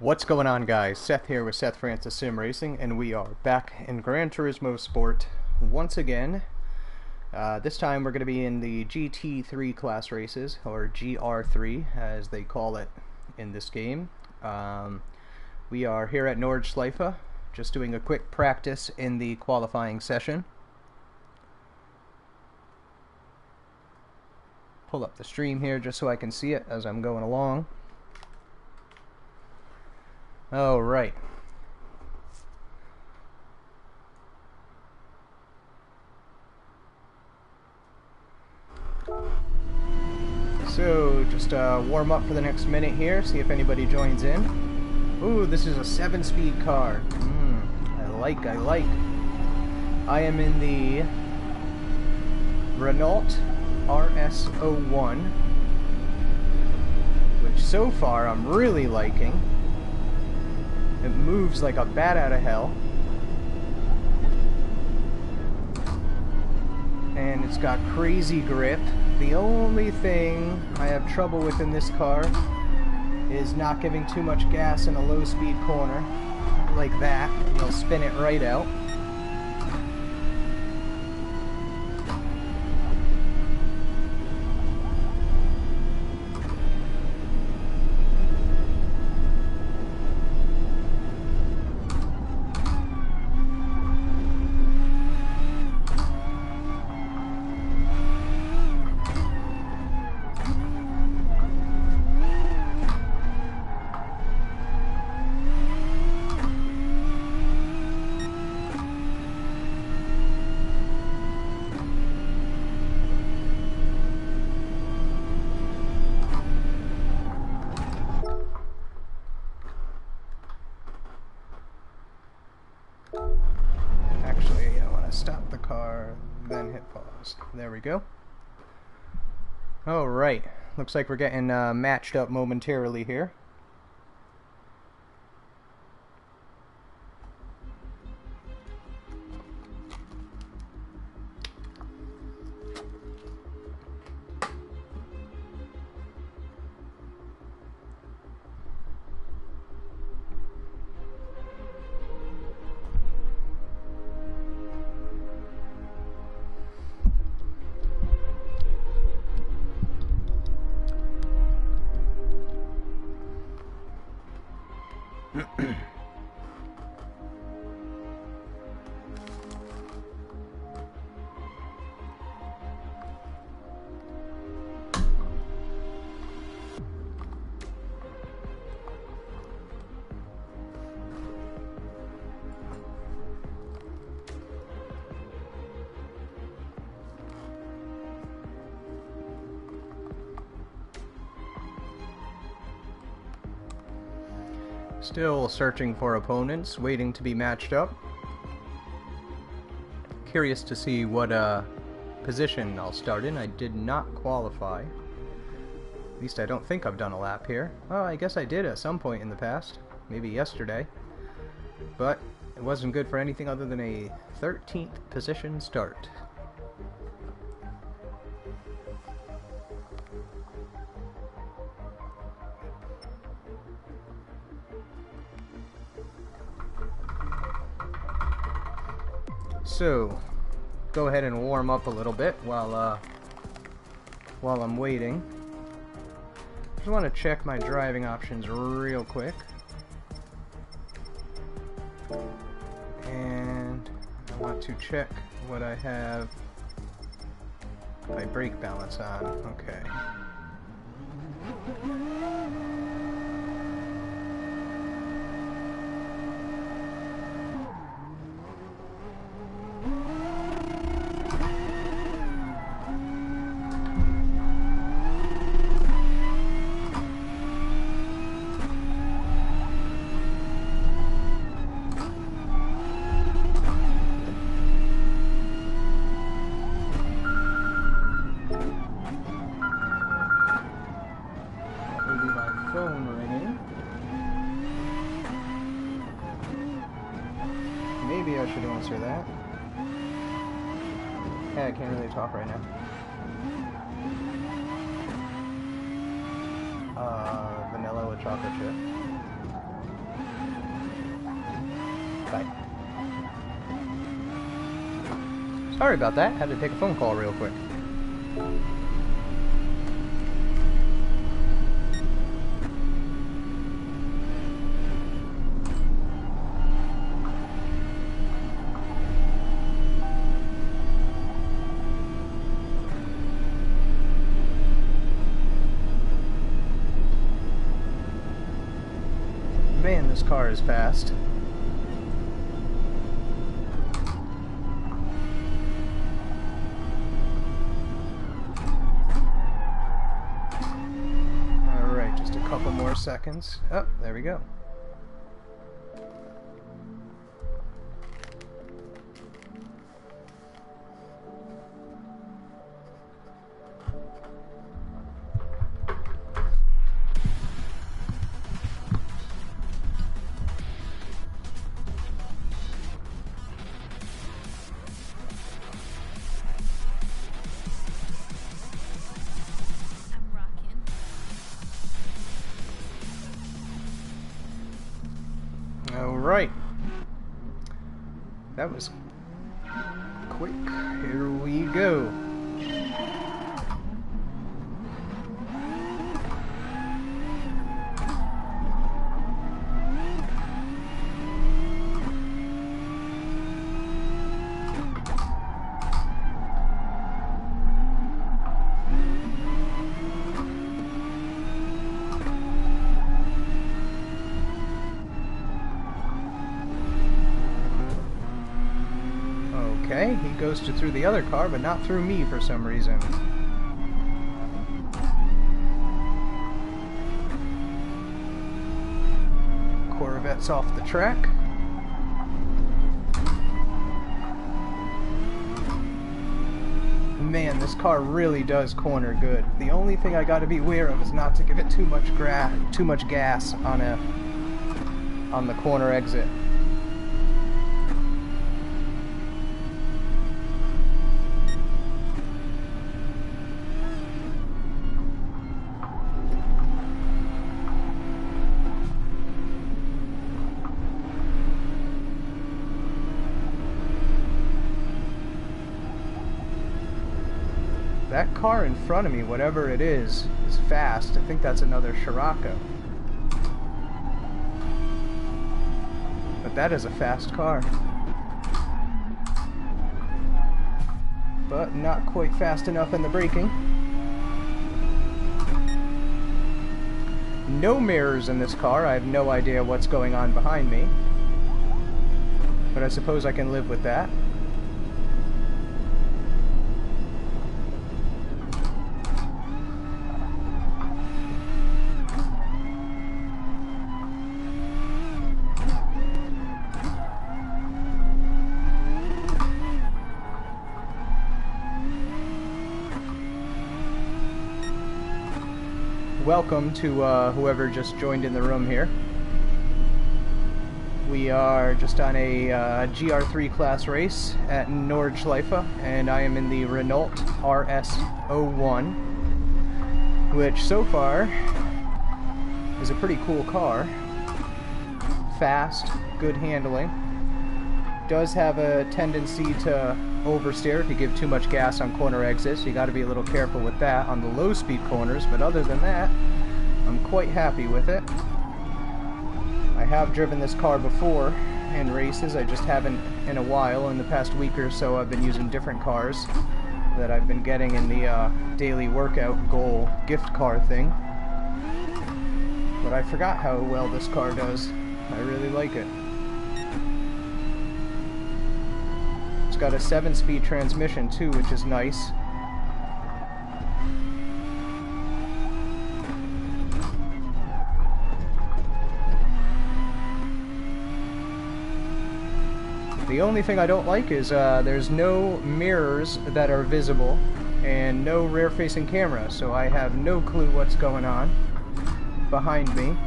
What's going on, guys? Seth here with Seth Francis Sim Racing, and we are back in Gran Turismo Sport once again. This time we're going to be in the GT3 class races, or Gr.3 as they call it in this game. We are here at Nordshleife, just doing a quick practice in the qualifying session. Pull up the stream here just so I can see it as I'm going along. Alright. So, just warm up for the next minute here, see if anybody joins in. Ooh, this is a 7-speed car. I like. I am in the Renault RS01, which so far I'm really liking. It moves like a bat out of hell. And it's got crazy grip. The only thing I have trouble with in this car is not giving too much gas in a low speed corner. Like that. You'll spin it right out. Actually, I want to stop the car, then hit pause. There we go. Alright, looks like we're getting matched up momentarily here. Still searching for opponents, waiting to be matched up. Curious to see what position I'll start in. I did not qualify. At least I don't think I've done a lap here. Oh, I guess I did at some point in the past. Maybe yesterday. But it wasn't good for anything other than a 13th position start. So, go ahead and warm up a little bit while I'm waiting. Just want to check my driving options real quick. And I want to check what I have my brake balance on. Okay. Maybe I should answer that. Yeah, I can't really talk right now. Vanilla with chocolate chip. Bye. Sorry about that. Had to take a phone call real quick. Man, this car is fast. Alright, just a couple more seconds. Oh, there we go. Alright. That was quick. Here we go. Okay, he goes through the other car, but not through me for some reason. Corvette's off the track. Man, this car really does corner good. The only thing I got to be aware of is not to give it too much gas on the corner exit. That car in front of me, whatever it is fast. I think that's another Scirocco. But that is a fast car. But not quite fast enough in the braking. No mirrors in this car. I have no idea what's going on behind me. But I suppose I can live with that. Welcome to whoever just joined in the room here. We are just on a Gr.3 class race at Nordshleife, and I am in the Renault RS01, which so far is a pretty cool car. Fast, good handling. Does have a tendency to oversteer if you give too much gas on corner exits. So you got to be a little careful with that on the low speed corners, but other than that, I'm quite happy with it. I have driven this car before in races. I just haven't in a while. In the past week or so, I've been using different cars that I've been getting in the daily workout goal gift car thing. But I forgot how well this car does. I really like it. It's got a 7-speed transmission too, which is nice. The only thing I don't like is there's no mirrors that are visible and no rear-facing camera, so I have no clue what's going on behind me.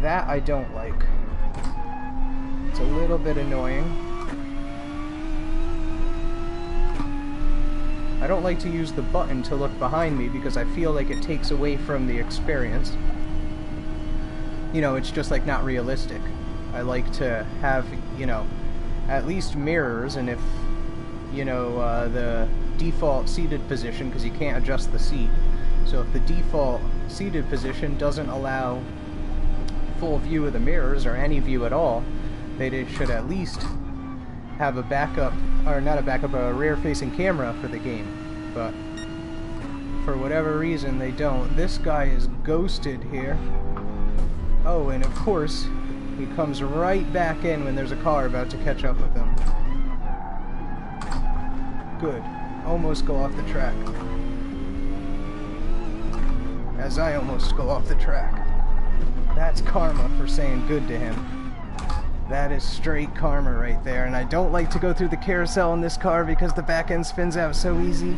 That I don't like. It's a little bit annoying. I don't like to use the button to look behind me because I feel like it takes away from the experience. you know, it's just like not realistic. I like to have, you know, at least mirrors, and if, you know, the default seated position, because you can't adjust the seat, so if the default seated position doesn't allow full view of the mirrors, or any view at all, they should at least have a backup, or not a backup, a rear facing camera for the game. But for whatever reason they don't. This guy is ghosted here. Oh, and of course he comes right back in when there's a car about to catch up with him. Good. Almost go off the track. As I almost go off the track. That's karma for saying good to him. That is straight karma right there. And I don't like to go through the carousel in this car because the back end spins out so easy.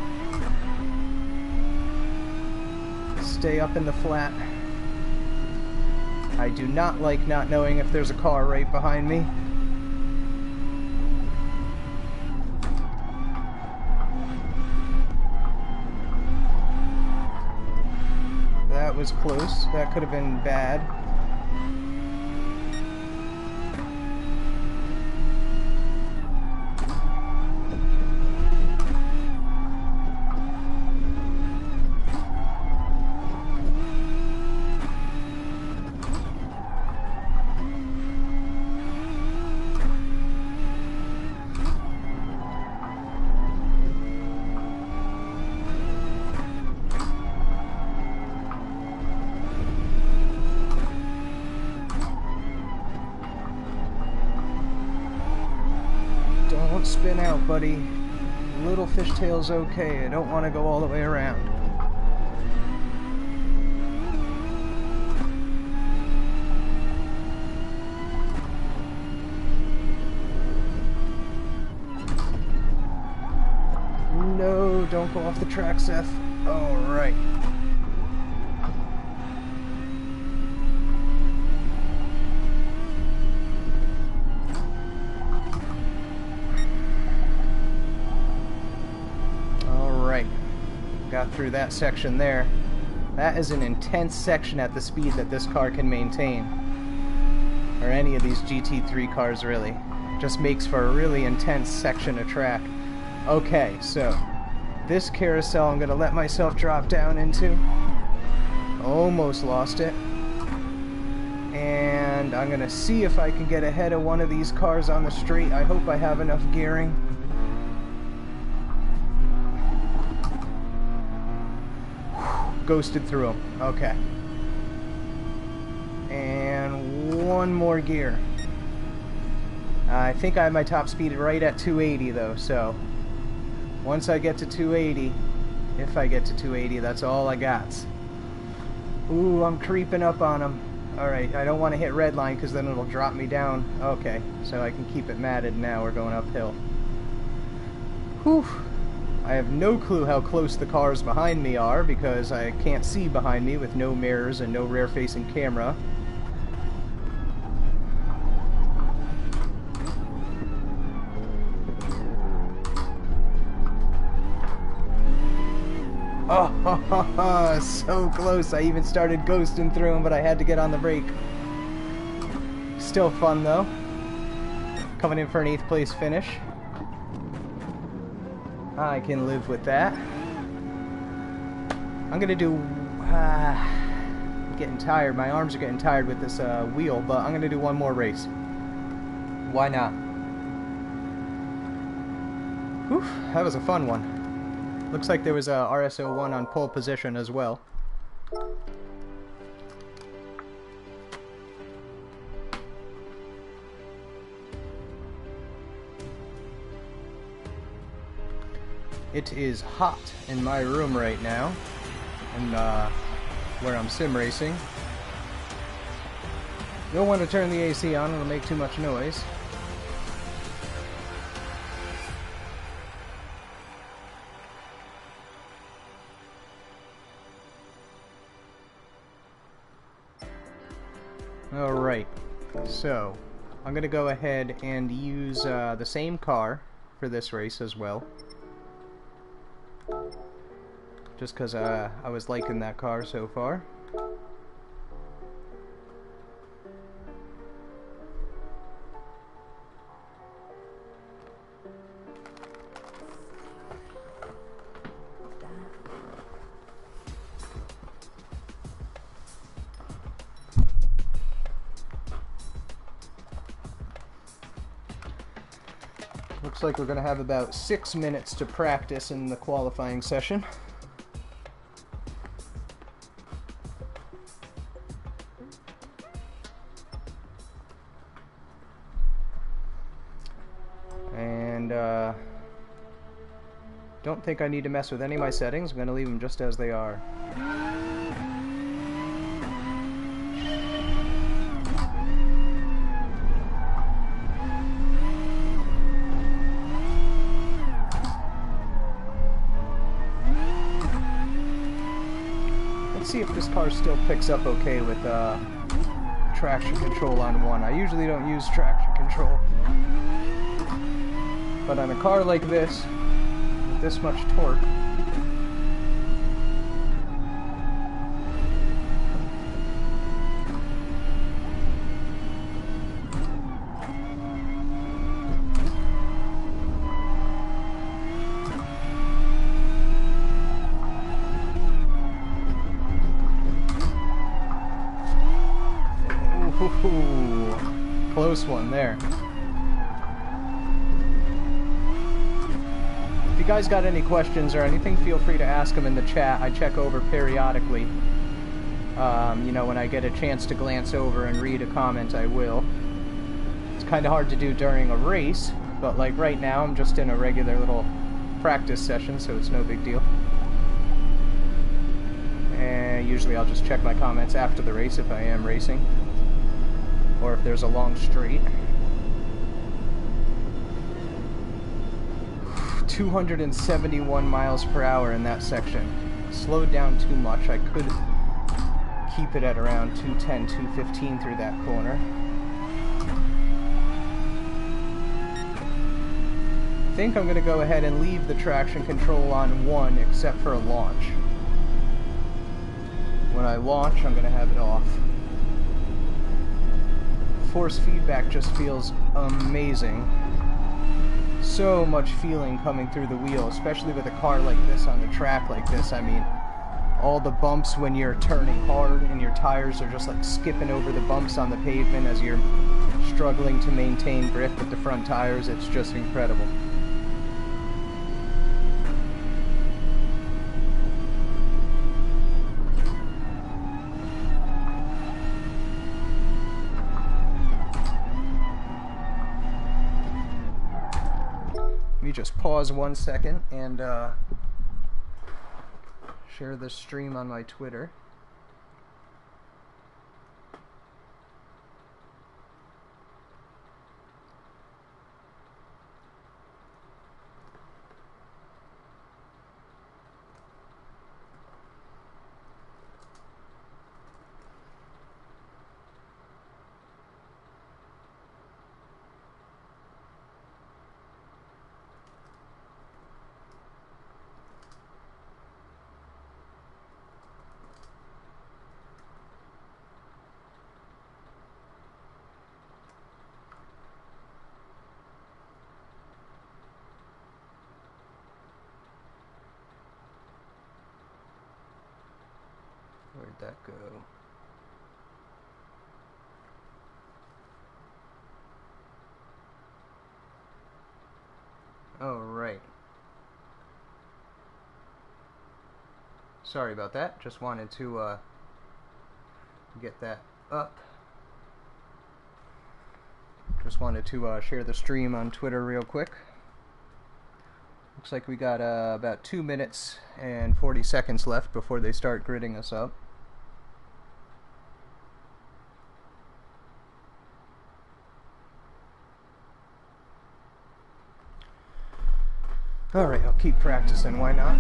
Stay up in the flat. I do not like not knowing if there's a car right behind me. That was close. That could have been bad. Don't spin out, buddy. Little fishtail's okay. I don't want to go all the way around. No, don't go off the track, Seth. All right. Got through that section there. That is an intense section at the speed that this car can maintain. Or any of these GT3 cars, really. Just makes for a really intense section of track. Okay, so this carousel I'm going to let myself drop down into. Almost lost it. And I'm going to see if I can get ahead of one of these cars on the straight. I hope I have enough gearing. Ghosted through them. Okay. And one more gear. I think I have my top speed right at 280 though, so once I get to 280, if I get to 280, that's all I got. Ooh, I'm creeping up on them. Alright, I don't want to hit red line because then it'll drop me down. Okay, so I can keep it matted now. We're going uphill. Whew. I have no clue how close the cars behind me are because I can't see behind me with no mirrors and no rear-facing camera. Oh, so close. I even started ghosting through them, but I had to get on the brake. Still fun, though. Coming in for an 8th place finish. I can live with that. I'm gonna do... I'm getting tired. My arms are getting tired with this wheel, but I'm gonna do one more race. Why not? Whew, that was a fun one. Looks like there was a RS01 on pole position as well. It is hot in my room right now, and where I'm sim racing. Don't want to turn the AC on, it'll make too much noise. Alright, so I'm going to go ahead and use the same car for this race as well. Just because I was liking that car so far. Looks like we're going to have about 6 minutes to practice in the qualifying session. And don't think I need to mess with any of my settings. I'm going to leave them just as they are. See if this car still picks up okay with traction control on 1. I usually don't use traction control, but on a car like this, with this much torque, ooh, close one there. If you guys got any questions or anything, feel free to ask them in the chat. I check over periodically. You know, when I get a chance to glance over and read a comment, I will. It's kind of hard to do during a race, but like right now, I'm just in a regular little practice session, so it's no big deal. And usually I'll just check my comments after the race if I am racing, or if there's a long straight. 271 miles per hour in that section. Slowed down too much. I could keep it at around 210, 215 through that corner. I think I'm going to go ahead and leave the traction control on 1 except for a launch. When I launch, I'm going to have it off. Force feedback just feels amazing. So much feeling coming through the wheel, especially with a car like this on a track like this. I mean, all the bumps when you're turning hard and your tires are just like skipping over the bumps on the pavement as you're struggling to maintain grip with the front tires. It's just incredible. Let me just pause 1 second and share this stream on my Twitter. Where'd that go? Oh, right. Sorry about that. Just wanted to get that up. Just wanted to share the stream on Twitter real quick. Looks like we got about 2 minutes and 40 seconds left before they start gridding us up. Alright, I'll keep practicing, why not?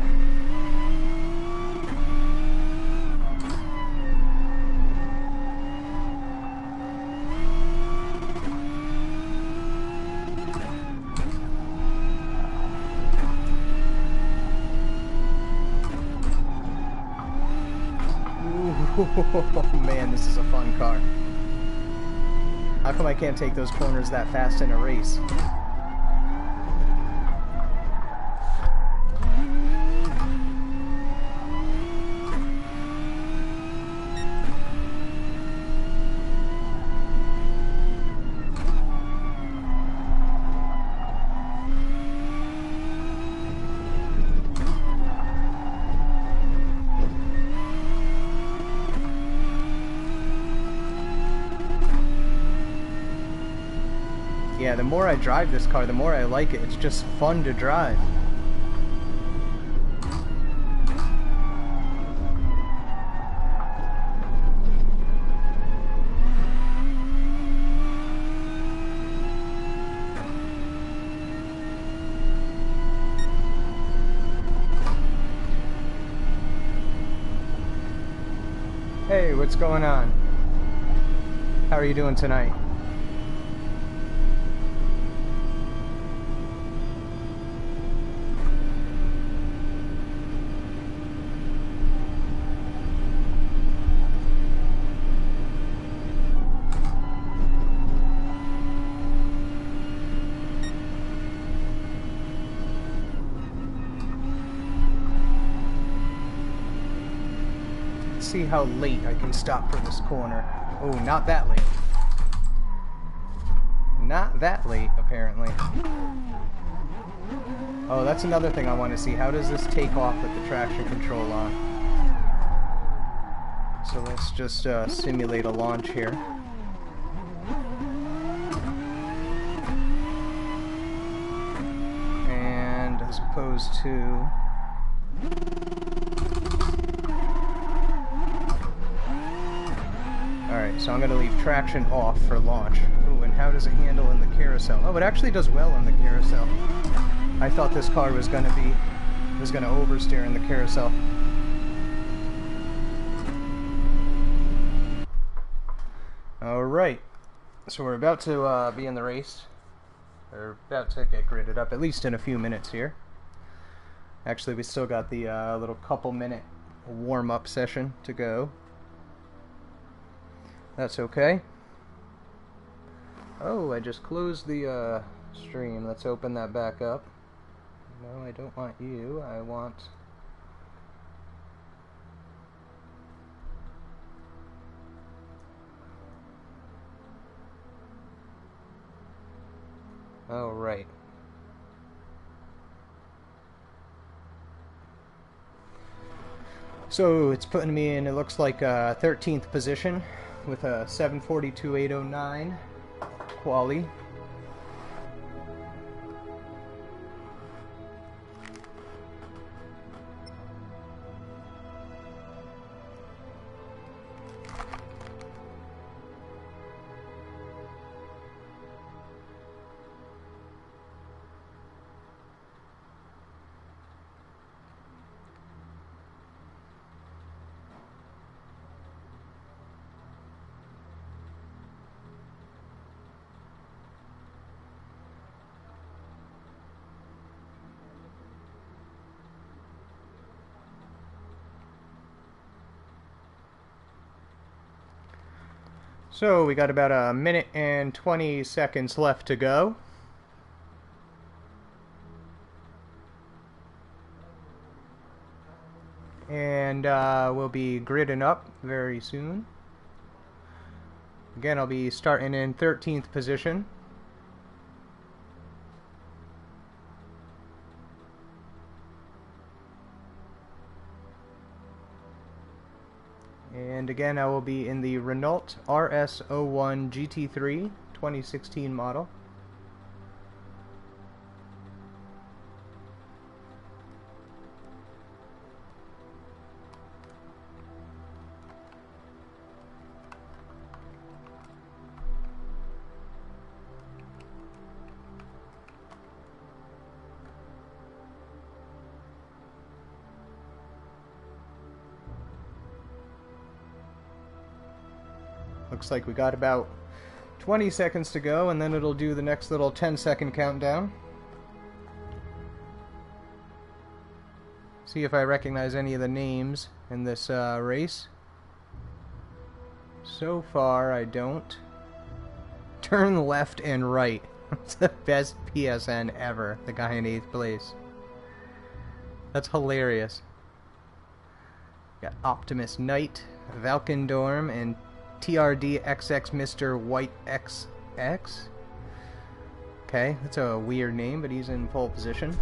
Oh man, this is a fun car. How come I can't take those corners that fast in a race? yeah, the more I drive this car, the more I like it. It's just fun to drive. Hey, what's going on? How are you doing tonight? See how late I can stop for this corner. Oh, not that late. Not that late, apparently. Oh, that's another thing I want to see. How does this take off with the traction control on? So let's just simulate a launch here. And as opposed to... Alright, so I'm going to leave traction off for launch. Ooh, and how does it handle in the carousel? Oh, it actually does well in the carousel. I thought this car was going to oversteer in the carousel. Alright, so we're about to be in the race. We're about to get gridded up, at least in a few minutes here. Actually, we still got the little couple-minute warm-up session to go. That's okay. Oh, I just closed the stream. Let's open that back up. No, I don't want you. I want... Oh, right. So it's putting me in, it looks like 13th position with a 742.809 quali. So we got about a minute and 20 seconds left to go. And we'll be gridding up very soon. Again, I'll be starting in 13th position. And again, I will be in the Renault RS01 GT3 2016 model. Looks like we got about 20 seconds to go, and then it'll do the next little 10-second countdown. See if I recognize any of the names in this race. So far, I don't. Turn left and right. It's the best PSN ever, the guy in 8th place. That's hilarious. Got Optimus Knight, Valkendorm, and TRD XX Mr. White XX. Okay, that's a weird name, but he's in pole position.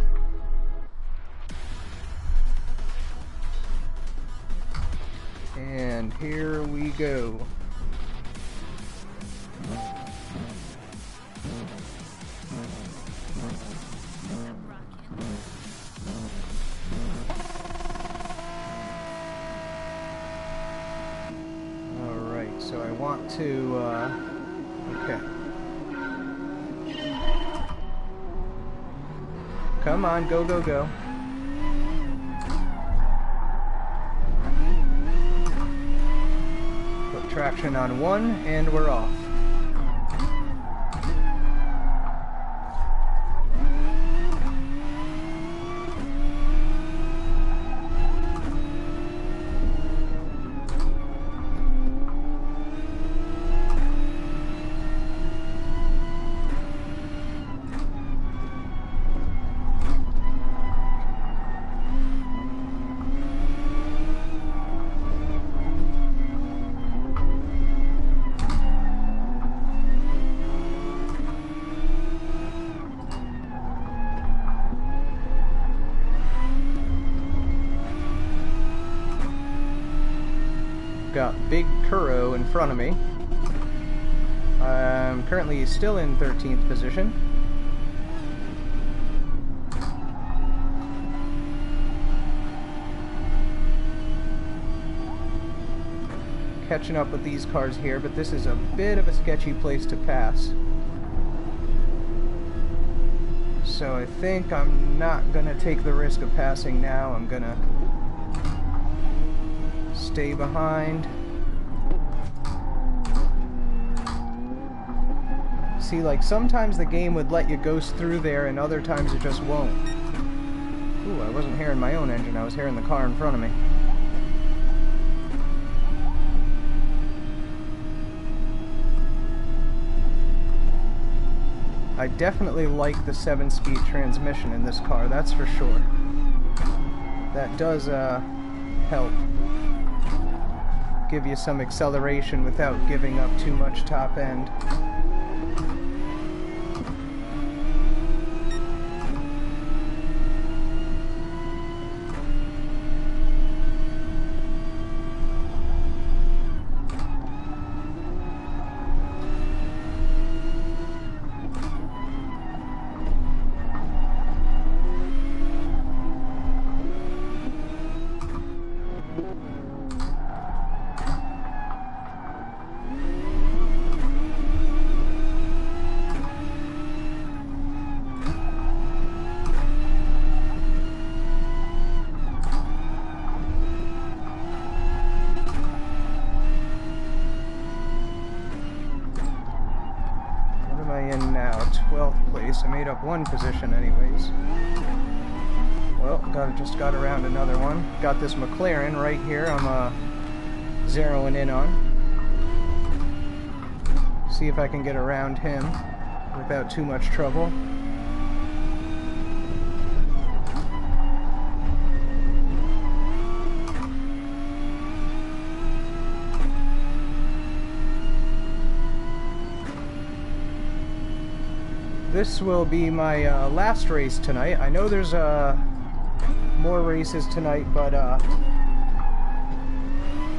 And here we go. want to, okay. Come on, go, go, go. Put traction on 1, and we're off. Got Big Kuro in front of me. I'm currently still in 13th position. Catching up with these cars here, but this is a bit of a sketchy place to pass. So I think I'm not gonna take the risk of passing now. I'm gonna stay behind. See, like, sometimes the game would let you go through there and other times it just won't. Ooh, I wasn't hearing my own engine, I was hearing the car in front of me. I definitely like the 7-speed transmission in this car, that's for sure. That does help give you some acceleration without giving up too much top end. I made up one position anyways. Well, just got around another one. Got this McLaren right here I'm zeroing in on. See if I can get around him without too much trouble. This will be my last race tonight. I know there's more races tonight, but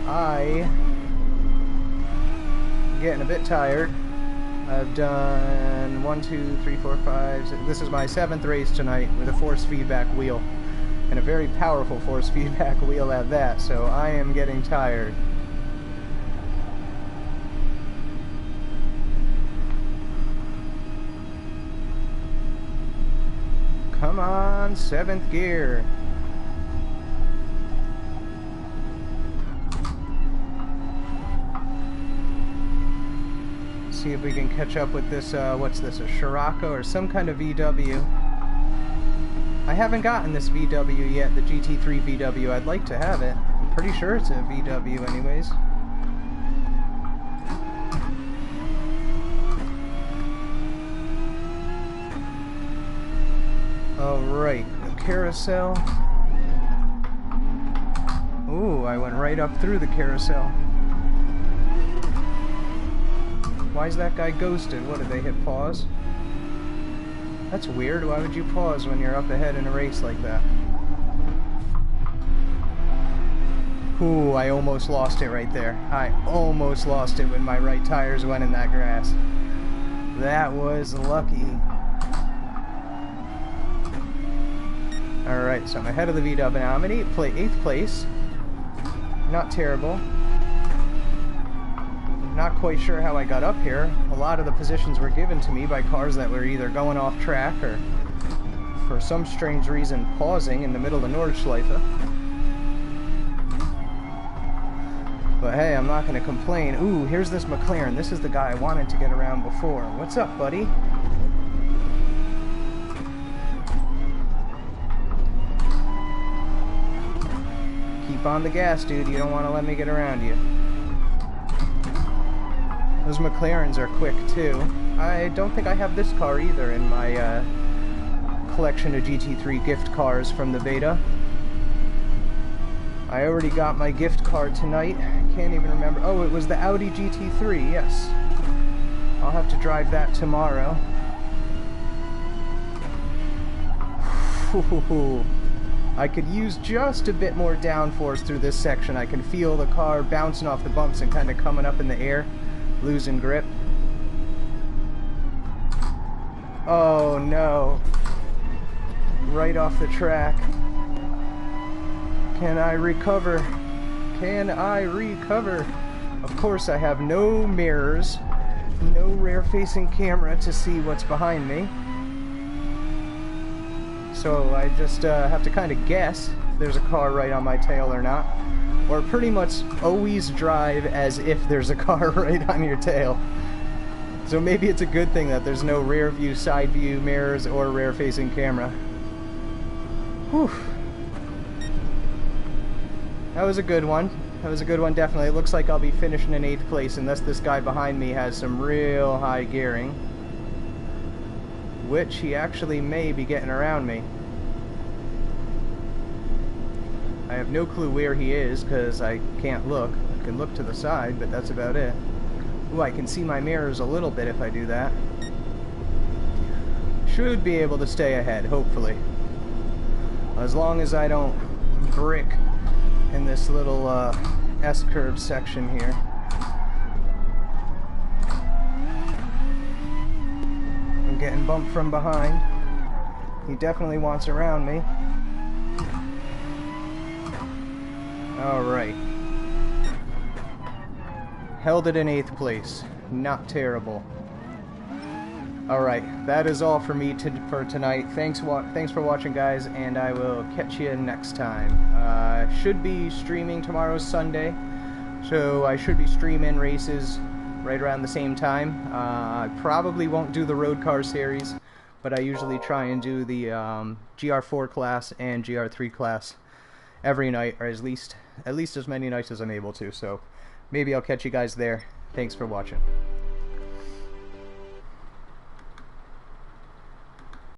I'm getting a bit tired. I've done 1, 2, 3, 4, 5, 6. This is my 7th race tonight with a force feedback wheel, and a very powerful force feedback wheel at that, so I am getting tired. Come on, 7th gear. See if we can catch up with this, what's this, a Scirocco or some kind of VW. I haven't gotten this VW yet, the GT3 VW. I'd like to have it. I'm pretty sure it's a VW anyways. Alright, the carousel. Ooh, I went right up through the carousel. Why is that guy ghosted? What, did they hit pause? That's weird. Why would you pause when you're up ahead in a race like that? Ooh, I almost lost it right there. I almost lost it when my right tires went in that grass. That was lucky. Alright, so I'm ahead of the VW now. I'm in 8th place. Not terrible. Not quite sure how I got up here. A lot of the positions were given to me by cars that were either going off track or, for some strange reason, pausing in the middle of Nordshleife. But hey, I'm not going to complain. Ooh, here's this McLaren. This is the guy I wanted to get around before. What's up, buddy? Keep on the gas, dude. You don't want to let me get around you. Those McLarens are quick, too. I don't think I have this car either in my collection of GT3 gift cars from the beta. I already got my gift card tonight. Can't even remember. Oh, it was the Audi GT3, yes. I'll have to drive that tomorrow. I could use just a bit more downforce through this section. I can feel the car bouncing off the bumps and kind of coming up in the air, losing grip. Oh no. Right off the track. Can I recover? Can I recover? Of course I have no mirrors, no rear-facing camera to see what's behind me. So I just have to kind of guess if there's a car right on my tail or not. Or pretty much always drive as if there's a car right on your tail. So maybe it's a good thing that there's no rear view, side view mirrors, or rear-facing camera. Whew. That was a good one. That was a good one, definitely. It looks like I'll be finishing in 8th place unless this guy behind me has some real high gearing. Which he actually may be getting around me. I have no clue where he is because I can't look. I can look to the side, but that's about it. Ooh, I can see my mirrors a little bit if I do that. Should be able to stay ahead, hopefully. As long as I don't brick in this little S-curve section here. I'm getting bumped from behind. He definitely wants around me. Alright. Held it in 8th place. Not terrible. Alright, that is all for me for tonight. Thanks for watching, guys, and I will catch you next time. Should be streaming tomorrow's Sunday, so I should be streaming races right around the same time. I probably won't do the road car series, but I usually try and do the GR4 class and GR3 class every night, or at least as many nights as I'm able to. So maybe I'll catch you guys there. Thanks for watching.